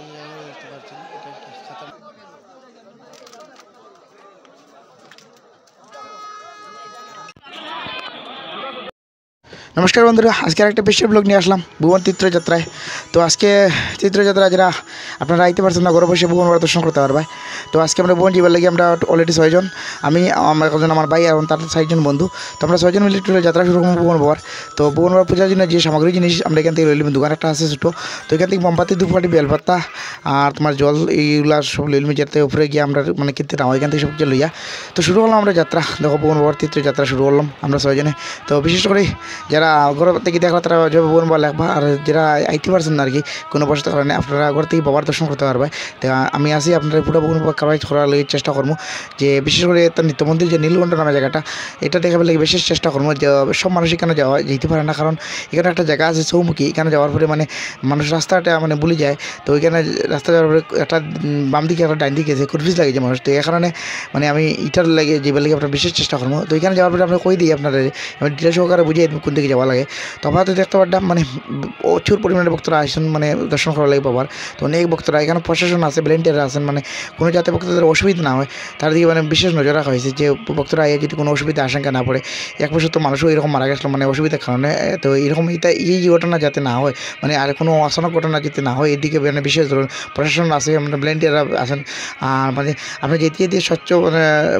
এইভাবে দেখতে পাচ্ছেন এটা একটি খাতা। নমস্কার বন্ধুরা, আজকে আরেকটা বিশেষ ব্লগ নিয়ে আসলাম ভুবন তীর্থযাত্রায়। তো আজকে তীর্থযাত্রা যারা আপনারা আইতে পারছেন না, ঘরে বসে ভুবন দর্শন করতে পারবে। তো আজকে আমরা ভুবন যাবার লাগে আমরা অলরেডি 6 জন, আমি আমার একজন আমার ভাই এবং তার 6 জন বন্ধু। তো আমরা 6 জন মিলে যাত্রা শুরু করবো ভুবন বাবার। তো ভুবন বাবার পূজার জন্য যে সামগ্রী জিনিস আমরা এখান থেকে লইলাম, দোকান একটা আছে ছোটো। তো এখান থেকে মোমবাতি, ধূপকাঠি, বেলপাতা আর তোমার জল এইগুলা সব লইলাম। যাতে উপরে গিয়ে আমরা মানে কিনতে নাও এখান থেকে সব কিছু লইয়া তো শুরু করলাম আমরা যাত্রা। দেখো ভুবন বাবার তীর্থযাত্রা শুরু করলাম আমরা 6 জনে। তো বিশেষ করে যারা ঘর থেকে দেখো তারা যাবে ভুবন বাবা লেখবা, আর যারা আইতে পারছেন না আর কি কোনো বসতে কারণে আপনারা ঘর থেকে বাবার দর্শন করতে পারবে। তো আমি আসি আপনারা পুরো ভুবন বাবা কাভারেজ করার লাগে চেষ্টা করবো। যে বিশেষ করে তার নিত্য মন্দির যে নীলকণ্ঠ নামে জায়গাটা, এটা দেখাবার লাগে বিশেষ চেষ্টা করবো। যে সব মানুষ এখানে যেতে পারে না, কারণ এখানে একটা জায়গা আছে চৌমুখী, এখানে যাওয়ার পরে মানে মানুষ রাস্তাটা মানে ভুলে যায়। তো ওইখানে রাস্তা যাওয়ার পরে একটা বাম দিকে একটা ডাইন দিকে আছে, কুরফিস লাগে যে মানুষ। তো এই কারণে মানে আমি এটার লাগে যাবার লাগে আপনার বিশেষ চেষ্টা করবো। তো এখানে যাওয়ার পরে আমরা কই দিই আপনারা আমি ডিটেল সহকারে বুঝিয়ে কোন দিকে যাওয়া লাগে। তো আমরা তো দেখতে পারতাম মানে প্রচুর পরিমাণে ভক্তরা আসেন মানে দর্শন করা লাগে বাবার। তো অনেক ভক্তরা এখানে প্রশাসন আছে, ভলেন্টিয়ার আছেন, মানে কোনো যাতে ভক্তদের অসুবিধা না হয় তার দিকে মানে বিশেষ নজর রাখা হয়েছে। যে ভক্তরা আগে যদি কোনো অসুবিধা আশঙ্কা না পড়ে, এক বছর তো মানুষও এরকম মারা গেছিলো মানে অসুবিধার কারণে। তো এরকম এই ঘটনা যাতে না হয়, মানে আর কোনো অচানক ঘটনা যাতে না হয়, এদিকে মানে বিশেষ ধরুন প্রশাসন আছে, মানে ভলেন্টিয়াররা আছেন। আর মানে আপনি যেতে দিয়ে স্বচ্ছ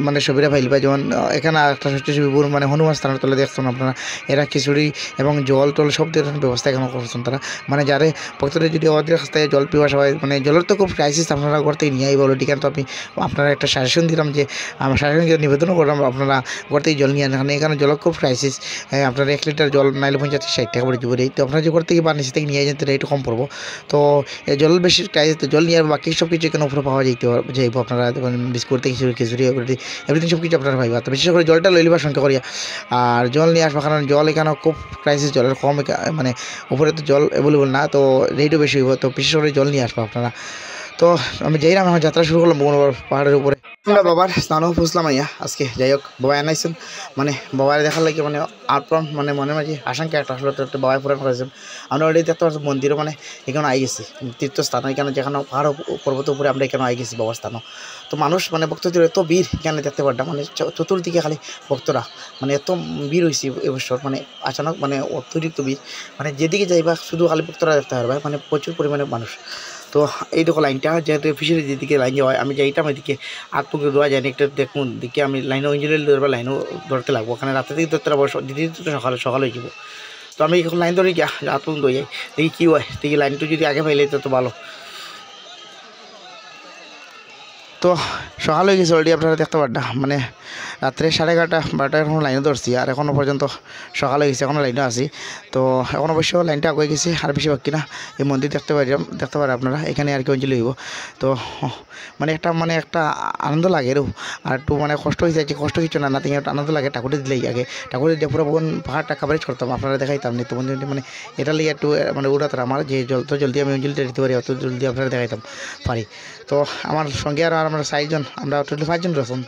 মানে সুবিধা পাইলবা। যেমন এখানে একটা স্বচ্ছসেবীপুর মানে হনুমান স্থানের তলে দেখছেন আপনারা, এরা খিচুড়ি এবং জল টল সব ধরনের ব্যবস্থা এখানে করছেন তারা। মানে যারে ভক্তদের যদি ওদের কাছ থেকে জল পিওয়া হয়, মানে জলের তো খুব ক্রাইসিস, আপনারা ঘর থেকে নিয়ে আইব অলরেডি। তো আমি আপনারা একটা সাজেশন দিলাম যে আমার সাজেশন নিবেদনও করলাম আপনারা ঘর থেকে জল নিয়ে আনেন, এখানে জলের খুব ক্রাইসিস। আপনারা 1 লিটার জল নাইলে 50-60 টাকা করে দিব। তো আপনারা যে ঘর থেকে বা নিচে থেকে নিয়ে যেতে একটু কম পড়বো। তো জল বেশি ক্রাইসিস, তো জল নিয়ে আর বাকি সব কিছু এখানে উপরে পাওয়া যাইব। আপনারা বিস্কুট থেকে খিচুড়ি এভরিথিং সব কিছু আপনারা পাইবা। তো বিশেষ করে জলটা লই লিবার সংখ্যা করিয়া আর জল নিয়ে আসবা, কারণ জল এখানে খুব ক্রাইসিস, জলের কম মানে উপরে তো জল অ্যাভেলেবল না, তো রেটও বেশি হইব। তো বিশেষ করে জল নিয়ে আসবা আপনারা। তো আমি যাই না, আমার যাত্রা শুরু করলাম ভুবন বাবার পাহাড়ের উপরে। আমরা বাবার স্নানও বুঝলাম আইয়া আজকে। যাই হোক, বাবা আনাইছেন মানে বাবার দেখার লাগে মানে আপন মানে মনে মাঝে আশঙ্কা একটা আসলে একটা বাবাই পুরান করেছেন। আমরা অলরেডি দেখতে পাচ্ছি মন্দিরও মানে এখানে আই গেছি, তীর্থস্থান এখানে যেখানে পাহাড় পর্বত উপরে আমরা এখানে আই গেছি বাবার স্থানও। তো মানুষ মানে ভক্তদের এত ভিড় এখানে দেখতে পারতাম, মানে চতুর্দিকে খালি ভক্তরা, মানে এত ভিড় হয়েছে এবছর, মানে আচানক মানে অতিরিক্ত ভিড়, মানে যেদিকে যাইবা শুধু খালি ভক্তরা দেখতে পারবে, মানে প্রচুর পরিমাণে মানুষ। তো এই দেখো লাইনটা যেহেতু ফিশারি যেদিকে লাইন যাওয়া, আমি যাইতাম এদিকে হাত পুকুরে দেওয়া যায়নি, একটা দেখুন দিকে আমি লাইনও ইঞ্জিনিয়ার ধরবার লাইনও ধরতে লাগবো, ওখানে রাতে থেকে ধরতে লাগবো, দিদি তো সকালে হয়ে যাবো। তো আমি এখন লাইন ধরে গিয়া হাত পুকুর দই যাই, দেখি কী হয়, দেখি লাইনটা যদি আগে পাইলে তো ভালো। তো সকাল হয়ে গেছে অলরেডি, আপনারা দেখতে পারতাম মানে রাত্রে 11:30-12টা এখনও লাইনে ধরছি, আর এখনও পর্যন্ত সকাল হয়ে গেছে, এখনও লাইনে আছি। তো এখন অবশ্য লাইনটা আগে গেছে, আর বেশি বাকি না। এই মন্দির দেখতে পারে আপনারা, এখানে আর কি অঞ্জলি হইব। তো মানে একটা আনন্দ লাগে এরও, আর একটু মানে কষ্ট হয়ে যাচ্ছে, কষ্ট কিছু না নাতি একটা আনন্দ লাগে। ঠাকুরের দিলেই আগে ঠাকুরের দিয়ে পুরো ভুবন পাহাড়টা কাভারেজ করতাম, আপনারা দেখাইতাম নিত্য মন্দির, মানে এটা লিয়ে একটু মানে উড়াতাম আমার যে যত জলদি আমি অঞ্জলিটা দিতে পারি অত জলদি আপনারা দেখাইতাম পারি। তো আমার সঙ্গে আর আমরা 6 জন, আমরা টোটাল 5 জন রয়েছেন।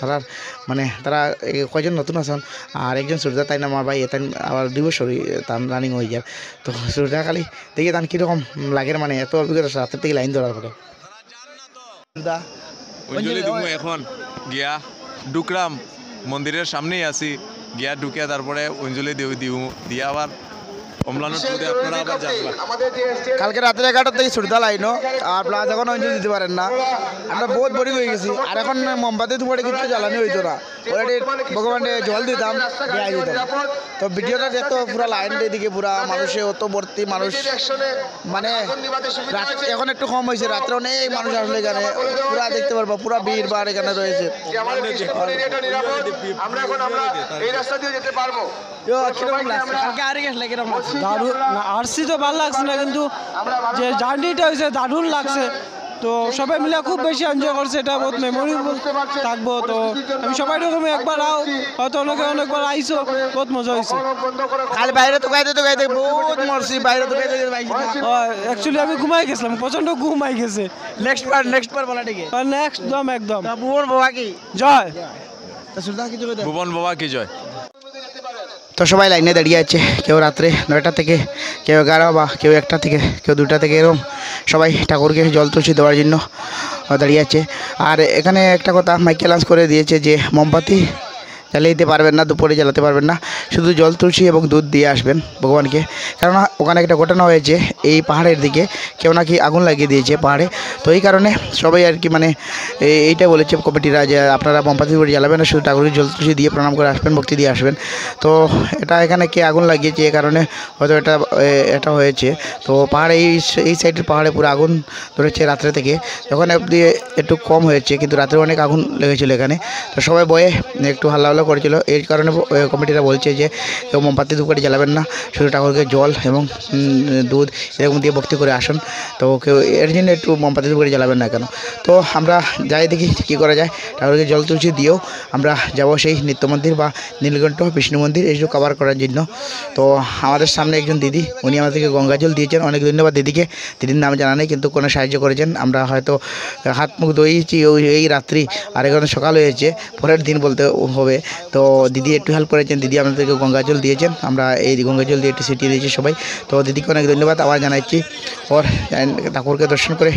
তারা কয়জন নতুন আছেন, আর একজন সূর্যা তাই না আমার ভাই, তাই আবার 2 বছর তার রানিং হয়ে যায়। তো সূর্যা খালি দেখি তান কীরকম লাগে, মানে এত অভিজ্ঞতা রাতের থেকে লাইন ধরার পরে। এখন গিয়া ডুকরাম মন্দিরের সামনেই আছি, গিয়া ঢুকে তারপরে অঞ্জলি দিয়ে আবার কালকে রাত্রে 11টার থেকে সূর্যা লাইনও, আর প্লাস এখন অঞ্জলি দিতে পারেন না, আমরা বহুত বোরিং হয়ে গেছি। আর এখন মোমবাতি দুপুরে কিছু জ্বালানি হইতো না, অলরেডি ভগবানে জল দিতাম দেওয়া দিতাম। তো ভিডিওটা দেখতো পুরা লাইন এদিকে পুরা মানুষে অত ভর্তি মানুষ, মানে এখন একটু কম হয়েছে, রাত্রে অনেক মানুষ আসলে এখানে পুরা দেখতে পারবো, পুরা ভিড় বার এখানে রয়েছে। আরসি তো ভালো লাগছে না, কিন্তু যে জার্নিটা হয়েছে দারুণ লাগছে। তো সবাই মিলে খুব বেশি এনজয় করছে, এটা বহুত মেমোরেবল থাকবো। তো আমি সবাই রকমই একবার আও, হয়তো অনেকবার আইসো, বহুত মজা হয়েছে। কাল বাইরে তো গাইতে বহুত মরছি, বাইরে তো গাইতে অ্যাকচুয়ালি আমি ঘুমাই গেছিলাম, প্রচন্ড ঘুমাই গেছে। নেক্সট বার বলা ঠিক একদম ভুবন বাবা কি জয়, ভুবন বাবা কি জয়। তো সবাই লাইনে দাঁড়িয়ে আছে, কেউ রাত্রে 9টা থেকে, কেউ 11 বা কেউ 1টা থেকে, কেউ 2টা থেকে, এরকম সবাই ঠাকুরকে জল তুলসী দেওয়ার জন্য দাঁড়িয়ে আছে। আর এখানে একটা কথা মাইকে অ্যানাউন্স করে দিয়েছে যে মোমবাতি জ্বালিয়ে দিতে পারবেন না, দুপুরে জ্বালাতে পারবেন না, শুধু জল তুলসী এবং দুধ দিয়ে আসবেন ভগবানকে। কেননা ওখানে একটা ঘটনা হয়েছে, এই পাহাড়ের দিকে কেউ নাকি আগুন লাগিয়ে দিয়েছে পাহাড়ে। তো এই কারণে সবাই আর কি মানে এইটা বলেছে কমিটিরা যে আপনারা মোমবাতি করে জ্বালাবেন না, শুধু ঠাকুরকে জল তুলসী দিয়ে প্রণাম করে আসবেন, ভক্তি দিয়ে আসবেন। তো এটা এখানে কে আগুন লাগিয়েছে এই কারণে হয়তো এটা হয়েছে। তো পাহাড়ে এই সাইডের পাহাড়ে পুরো আগুন ধরেছে রাত্রে থেকে, যখন অবধি একটু কম হয়েছে, কিন্তু রাত্রে অনেক আগুন লেগেছিলো এখানে। তো সবাই বয়ে একটু হাল্লা করেছিল, এই কারণে কমিটিরা বলছে যে কেউ মোমবাতি ধূপকাঠি জ্বালাবেন না, শুধু ঠাকুরকে জল এবং দুধ এরকম দিয়ে ভক্তি করে আসুন। তো কেউ এর জন্য একটু মোমবাতি ধূপকাঠি জ্বালাবেন না কেন। তো আমরা যাই দেখি কী করা যায়, ঠাকুরকে জল তুলসী দিয়েও আমরা যাব সেই নিত্য মন্দির বা নীলকণ্ঠ বিষ্ণু মন্দির এইসব কভার করার জন্য। তো আমাদের সামনে একজন দিদি, উনি আমাদেরকে গঙ্গা জল দিয়েছেন, অনেক ধন্যবাদ দিদিকে। দিদির নাম জানা নেই, কিন্তু কোনো সাহায্য করেছেন। আমরা হয়তো হাত মুখ ধুয়েছি এই রাত্রি, আর এখন সকাল হয়েছে, পরের দিন বলতে হবে। তো দিদি একটু হেল্প করেছেন, দিদি আমাদেরকে গঙ্গা জল দিয়েছেন, আমরা এই গঙ্গা জল দিয়ে একটু ছিটিয়ে দিয়েছি সবাই। তো দিদিকে অনেক ধন্যবাদ আবার জানাচ্ছি। ওর ঠাকুরকে দর্শন করে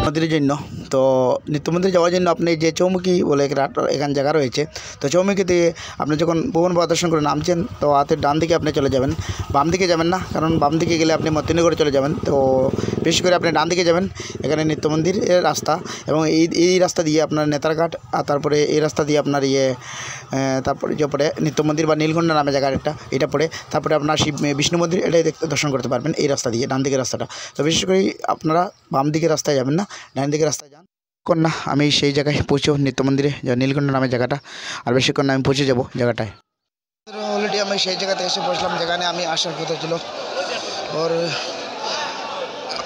মন্দিরের জন্য। তো নিত্য মন্দিরে যাওয়ার জন্য আপনি যে চৌমুখী বলে এখানে জায়গা রয়েছে, তো চৌমুখী দিয়ে আপনি যখন ভুবন প্রদর্শন করে নামছেন, তো হাতের ডান দিকে আপনি চলে যাবেন, বাম দিকে যাবেন না, কারণ বাম দিকে গেলে আপনি মতিনগরে চলে যাবেন। তো বিশেষ করে আপনি ডান দিকে যাবেন, এখানে নিত্য মন্দিরের রাস্তা, এবং এই রাস্তা দিয়ে আপনার নেতারঘাট, আর তারপরে এই রাস্তা দিয়ে আপনার তারপরে যে পরে নিত্য মন্দির বা নীলকণ্ঠ নামে জায়গা একটা, এটা পড়ে তারপরে আপনার বিষ্ণু মন্দির, এটাই দর্শন করতে পারবেন এই রাস্তা দিয়ে, ডান দিকের রাস্তাটা। তো বিশেষ করে আপনারা বাম দিকের রাস্তায় যাবেন না, ডান দিকের রাস্তায় যান। না আমি সেই জায়গায় পৌঁছেও নিত্য মন্দিরে, যা নীলকণ্ঠ নামে জায়গাটা, আর বেশিক্ষণ না আমি পৌঁছে যাব জায়গাটায়। অলরেডি আমি সেই জায়গাতে এসে পৌঁছলাম যেখানে আমি আসার কথা ছিল। ওর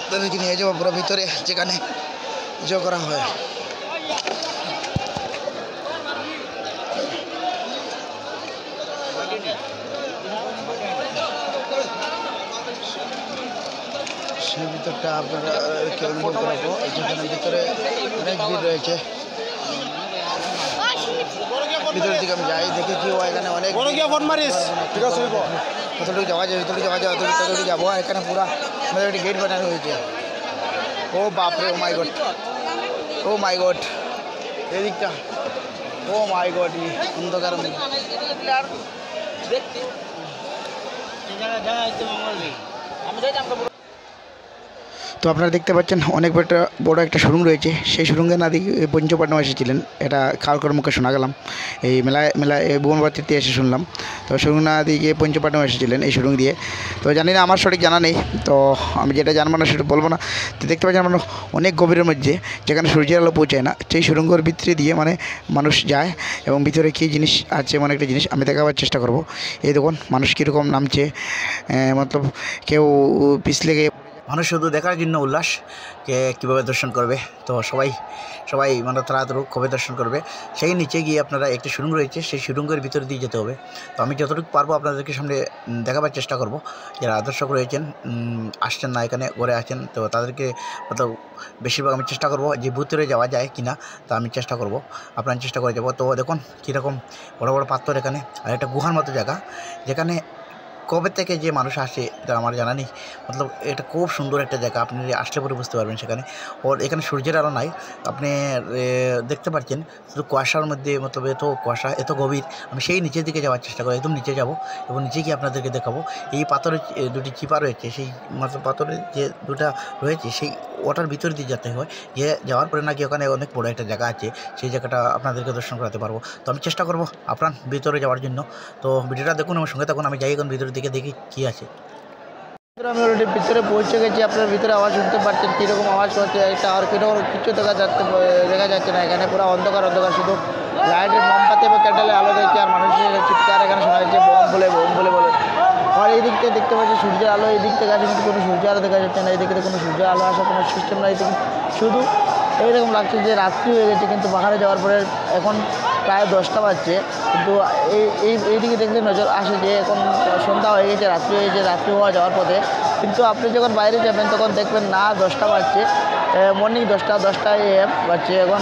আপনাদেরকে নিয়ে যাবো পুরো ভিতরে, যেখানে পুজো করা হয়। সেই ভিতরটা আপনারা অনুভব করাবো, যেখানে ভিতরে অনেক ভিড় রয়েছে। ভিতরের দিকে আমি যাই, দেখি কি হয় এখানে অনেক কতটুকু যাওয়া যায়, ভিতরে যাওয়া যায়, ততটুকু যাবো। এখানে পুরা আমাদের একটি গেট বানানো হয়েছে। ও বাপরে, ও মাই গড, ও মাই গড, এদিকটা, ও মাই গড, অন্ধকার। তো আপনারা দেখতে পাচ্ছেন অনেক বড় একটা শোরুম রয়েছে। সেই শোরুমে নাদি পঞ্চপাটনা এসেছিলেন, এটা কালকর মুখে শোনা গেলাম, এই মেলায় ভুবনবাড়িতে এসে শুনলাম। তো শোরুম নাদি গিয়ে পঞ্চপাটনা এসেছিলেন এই শোরুম দিয়ে। তো জানি না, আমার সঠিক জানা নেই, তো আমি যেটা জানবো না সেটা বলবো না। তো দেখতে পাচ্ছেন আমরা অনেক গভীরের মধ্যে, যেখানে সূর্যের আলো পৌঁছায় না, সেই সুড়ঙ্গের ভিতরে দিয়ে মানে মানুষ যায়, এবং ভিতরে কী জিনিস আছে, এমন একটা জিনিস আমি দেখাবার চেষ্টা করব। এই দেখুন মানুষ কীরকম নামছে, মতলব কেউ পিছলে গিয়ে, মানুষ শুধু দেখার জন্য উল্লাস, কে কীভাবে দর্শন করবে। তো সবাই মানে তাড়াতাড়ি কবে দর্শন করবে। সেই নিচে গিয়ে আপনারা একটি সুড়ঙ্গ রয়েছে, সেই সুড়ঙ্গের ভিতরে দিয়ে যেতে হবে। তো আমি যতটুকু পারবো আপনাদেরকে সামনে দেখাবার চেষ্টা করব। যারা দর্শক রয়েছেন, আসছেন না এখানে, ঘরে আছেন, তো তাদেরকে বেশিরভাগ আমি চেষ্টা করব যে ভিতরে যাওয়া যায় কিনা, তা আমি চেষ্টা করব, আপনারা চেষ্টা করে যাব। তো দেখুন কীরকম বড় বড় পাথর এখানে, আর একটা গুহার মতো জায়গা, যেখানে কবে থেকে যে মানুষ আসে এটা আমার জানা নেই, মতলব এটা খুব সুন্দর একটা জায়গা, আপনি আসলে পরে বুঝতে পারবেন সেখানে। ওর এখানে সূর্যের আলো নাই, আপনি দেখতে পাচ্ছেন শুধু কুয়াশার মধ্যে, মতলব এত কুয়াশা এত গভীর। আমি সেই নিচের দিকে যাওয়ার চেষ্টা করি, একদম নিচে যাব এবং নিচে গিয়ে আপনাদেরকে দেখাবো। এই পাথরের দুটি চিপা রয়েছে, সেই মতলব পাথরের যে দুটা রয়েছে সেই ওটার ভিতর দিয়ে যেতে হয়, গিয়ে যাওয়ার পরে নাকি ওখানে অনেক বড় একটা জায়গা আছে, সেই জায়গাটা আপনাদেরকে দর্শন করাতে পারবো। তো আমি চেষ্টা করবো আপনার ভিতরে যাওয়ার জন্য। তো ভিডিওটা দেখুন, আমার সঙ্গে থাকুন, আমি যাই এখন ভিতরের দিকে দেখি কী আছে। আমি অলরেডি ভিতরে পৌঁছে গেছি। আপনার ভিতরে আওয়াজ শুনতে পাচ্ছেন কীরকম আওয়াজ হচ্ছে, এটা আর কীরকম কিছু দেখা যাচ্ছে না। এখানে পুরো অন্ধকার অন্ধকার, শুধু লাইটের মোমবাতি এবং ক্যান্ডেলের আলো দেখছে, আর মানুষের চিৎকার এখানে শোনা যাচ্ছে, বোম বলে বোম বলে বলে। আর এই দিক থেকে দেখতে পাচ্ছি সূর্যের আলো, এই দিক থেকে আছে কিন্তু কোনো সূর্য আলো দেখা যাচ্ছে না। এই দিকে কোনো সূর্য আলো আসার কোনো সিস্টেম নাই, শুধু এইরকম লাগছে যে রাত্রি হয়ে গেছে। কিন্তু পাহাড়ে যাওয়ার পরে এখন প্রায় 10টা বাজছে, কিন্তু এইদিকে দেখলে নজর আসে যে এখন সন্ধ্যা হয়ে গেছে, রাত্রি হয়ে গেছে, রাত্রি হওয়া যাওয়ার পথে। কিন্তু আপনি যখন বাইরে যাবেন তখন দেখবেন না 10টা বাজছে, মর্নিং 10টা AM বাজছে এখন।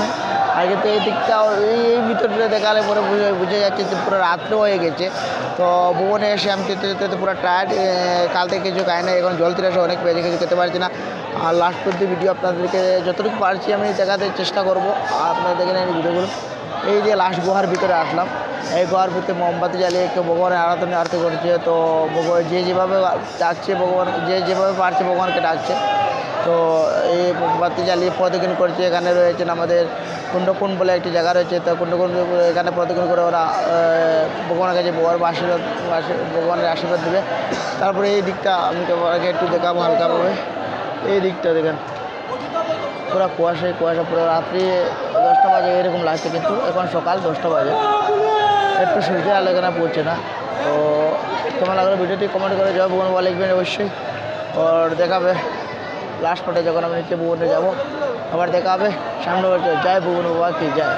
আগে তো এই দিকটা এই ভিতরটা দেখালে পরে বুঝে যাচ্ছে যে পুরো রাত্রে হয়ে গেছে। তো ভুবনে এসে আমি যেতে পুরো টায়ার্ড, কাল থেকে কিছু খাই না, এখন জল তিরাসে অনেক পেয়েছে, কিছু খেতে পারছি না। আর লাস্ট পর্যন্ত ভিডিও আপনাদেরকে যতটুকু পারছি আমি দেখাতে চেষ্টা করবো, আর আপনারা দেখে নেন ভিডিওগুলো। এই যে লাস্ট গুহার ভিতরে আসলাম, এই গুহার ভিতরে মোমবাতি জ্বালিয়ে একটু ভগবানের আরতি করছে। তো ভগবান যে যেভাবে ডাকছে, ভগবান যে যেভাবে পারছে ভগবানকে ডাকছে। তো এই মোমবাতি জ্বালিয়ে প্রদক্ষিণ করছে। এখানে রয়েছেন আমাদের কুণ্ডকুণ্ড বলে একটি জায়গা রয়েছে, তো কুণ্ডকুণ্ড এখানে প্রদক্ষিণ করে ওরা ভগবানের কাছে ভগবানের আশীর্বাদ দেবে। তারপরে এই দিকটা আমি তোমাকে একটু দেখাবো হালকাভাবে। এই দিকটা দেখেন পুরো কুয়াশা পুরো রাত্রি 10টা বাজে এরকম লাগছে, কিন্তু এখন সকাল 10টা বাজে, একটু সূর্যের আলো এখানে পড়ছে না। তো কেমন লাগলো ভিডিওটি কমেন্ট করে জয় ভুবন বাবা লিখবেন অবশ্যই। আর দেখাবে লাস্ট পটে যখন আমি নিচে ভুবনে যাবো, আবার দেখা হবে সামনে। জয় ভুবন বাবা কি জয়।